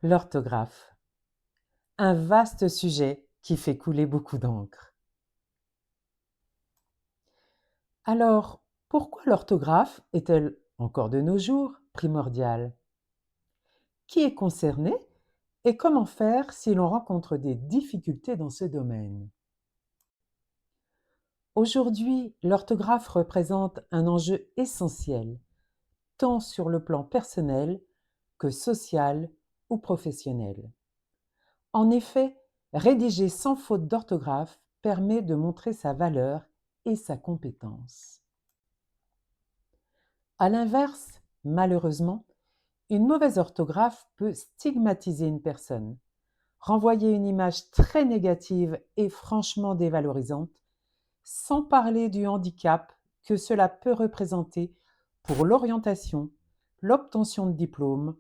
L'orthographe, un vaste sujet qui fait couler beaucoup d'encre. Alors, pourquoi l'orthographe est-elle, encore de nos jours, primordiale? Qui est concerné et comment faire si l'on rencontre des difficultés dans ce domaine? Aujourd'hui, l'orthographe représente un enjeu essentiel, tant sur le plan personnel que social ou professionnel. En effet, rédiger sans faute d'orthographe permet de montrer sa valeur et sa compétence. À l'inverse, malheureusement, une mauvaise orthographe peut stigmatiser une personne, renvoyer une image très négative et franchement dévalorisante, sans parler du handicap que cela peut représenter pour l'orientation, l'obtention de diplômes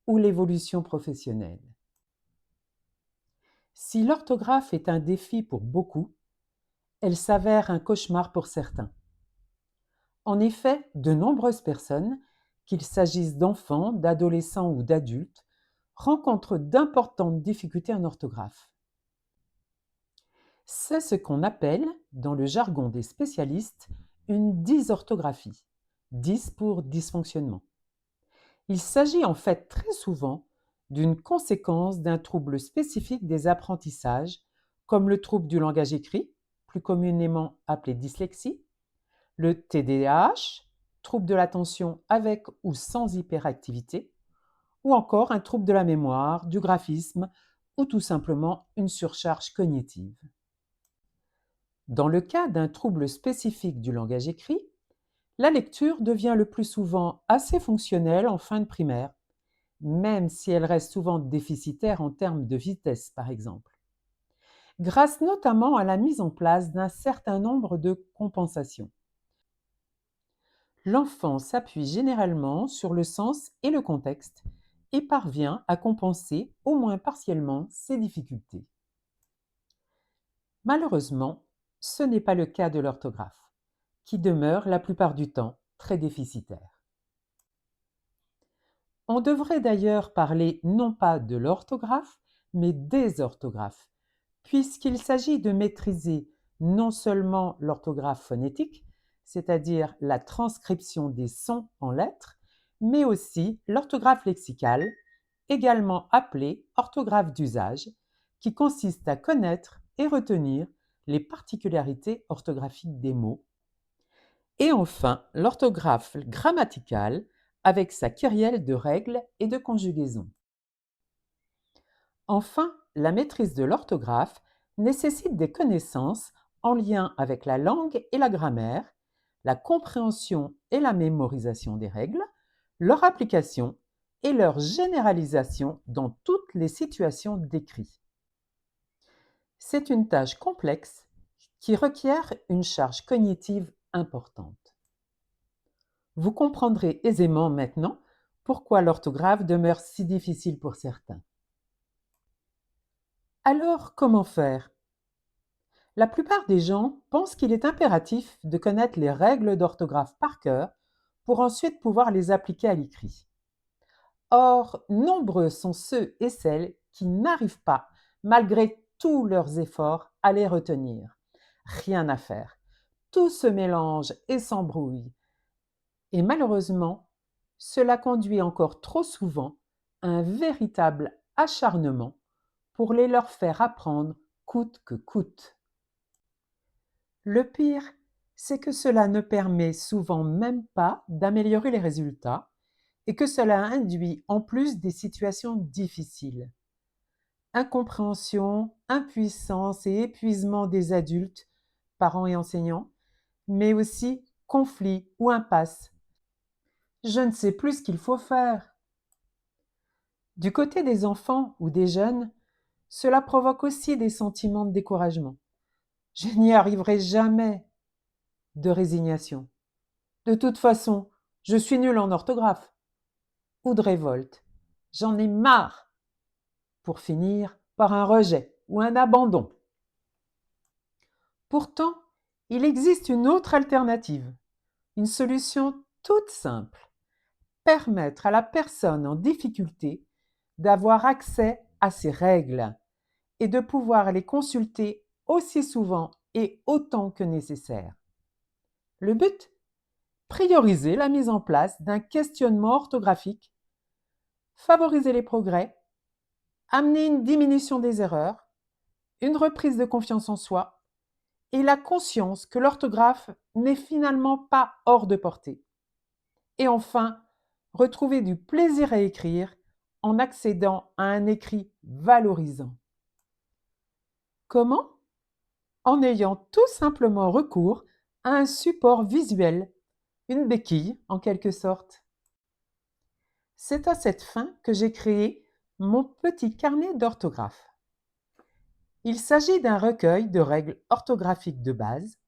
ou l'évolution professionnelle. Si l'orthographe est un défi pour beaucoup, elle s'avère un cauchemar pour certains. En effet, de nombreuses personnes, qu'il s'agisse d'enfants, d'adolescents ou d'adultes, rencontrent d'importantes difficultés en orthographe. C'est ce qu'on appelle, dans le jargon des spécialistes, une dysorthographie, dys pour dysfonctionnement. Il s'agit en fait très souvent d'une conséquence d'un trouble spécifique des apprentissages, comme le trouble du langage écrit, plus communément appelé dyslexie, le TDAH, trouble de l'attention avec ou sans hyperactivité, ou encore un trouble de la mémoire, du graphisme ou tout simplement une surcharge cognitive. Dans le cas d'un trouble spécifique du langage écrit, la lecture devient le plus souvent assez fonctionnelle en fin de primaire, même si elle reste souvent déficitaire en termes de vitesse par exemple, grâce notamment à la mise en place d'un certain nombre de compensations. L'enfant s'appuie généralement sur le sens et le contexte et parvient à compenser, au moins partiellement, ses difficultés. Malheureusement, ce n'est pas le cas de l'orthographe, qui demeure la plupart du temps très déficitaire. On devrait d'ailleurs parler non pas de l'orthographe, mais des orthographes, puisqu'il s'agit de maîtriser non seulement l'orthographe phonétique, c'est-à-dire la transcription des sons en lettres, mais aussi l'orthographe lexicale, également appelée orthographe d'usage, qui consiste à connaître et retenir les particularités orthographiques des mots, et enfin l'orthographe grammaticale avec sa kyrielle de règles et de conjugaisons. Enfin, la maîtrise de l'orthographe nécessite des connaissances en lien avec la langue et la grammaire, la compréhension et la mémorisation des règles, leur application et leur généralisation dans toutes les situations d'écrit. C'est une tâche complexe qui requiert une charge cognitive importante. Vous comprendrez aisément maintenant pourquoi l'orthographe demeure si difficile pour certains. Alors, comment faire? La plupart des gens pensent qu'il est impératif de connaître les règles d'orthographe par cœur pour ensuite pouvoir les appliquer à l'écrit. Or, nombreux sont ceux et celles qui n'arrivent pas, malgré tous leurs efforts, à les retenir. Rien à faire. Tout se mélange et s'embrouille. Et malheureusement, cela conduit encore trop souvent à un véritable acharnement pour les leur faire apprendre coûte que coûte. Le pire, c'est que cela ne permet souvent même pas d'améliorer les résultats et que cela induit en plus des situations difficiles. Incompréhension, impuissance et épuisement des adultes, parents et enseignants, mais aussi conflits ou impasses. Je ne sais plus ce qu'il faut faire. Du côté des enfants ou des jeunes, cela provoque aussi des sentiments de découragement. Je n'y arriverai jamais, de résignation. De toute façon, je suis nul en orthographe. Ou de révolte. J'en ai marre. Pour finir par un rejet ou un abandon. Pourtant, il existe une autre alternative, une solution toute simple. Permettre à la personne en difficulté d'avoir accès à ces règles et de pouvoir les consulter aussi souvent et autant que nécessaire. Le but? Prioriser la mise en place d'un questionnement orthographique, favoriser les progrès, amener une diminution des erreurs, une reprise de confiance en soi et la conscience que l'orthographe n'est finalement pas hors de portée. Et enfin, retrouver du plaisir à écrire en accédant à un écrit valorisant. Comment? En ayant tout simplement recours à un support visuel, une béquille en quelque sorte. C'est à cette fin que j'ai créé mon petit carnet d'orthographe. Il s'agit d'un recueil de règles orthographiques de base,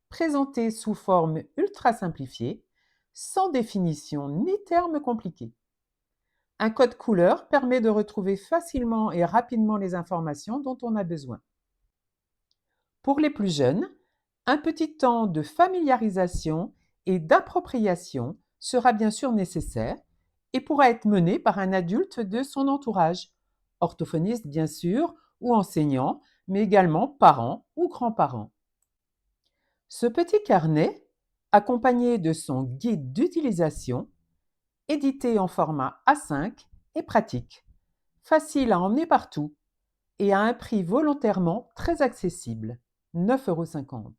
présentées sous forme ultra simplifiée, sans définition ni termes compliqués. Un code couleur permet de retrouver facilement et rapidement les informations dont on a besoin. Pour les plus jeunes, un petit temps de familiarisation et d'appropriation sera bien sûr nécessaire et pourra être mené par un adulte de son entourage, orthophoniste bien sûr, ou enseignant, mais également parents ou grands-parents. Ce petit carnet, accompagné de son guide d'utilisation, édité en format A5, est pratique, facile à emmener partout et à un prix volontairement très accessible, 9,50 €.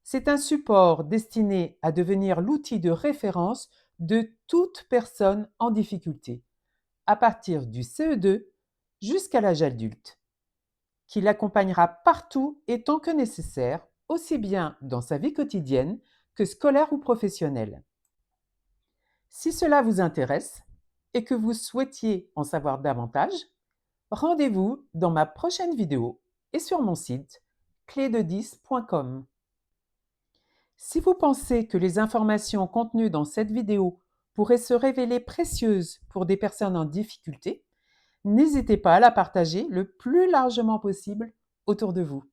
C'est un support destiné à devenir l'outil de référence de toute personne en difficulté, à partir du CE2 jusqu'à l'âge adulte, qui l'accompagnera partout et tant que nécessaire, aussi bien dans sa vie quotidienne que scolaire ou professionnelle. Si cela vous intéresse et que vous souhaitiez en savoir davantage, rendez-vous dans ma prochaine vidéo et sur mon site clé-de-10.com. Si vous pensez que les informations contenues dans cette vidéo pourraient se révéler précieuses pour des personnes en difficulté, n'hésitez pas à la partager le plus largement possible autour de vous.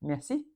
Merci.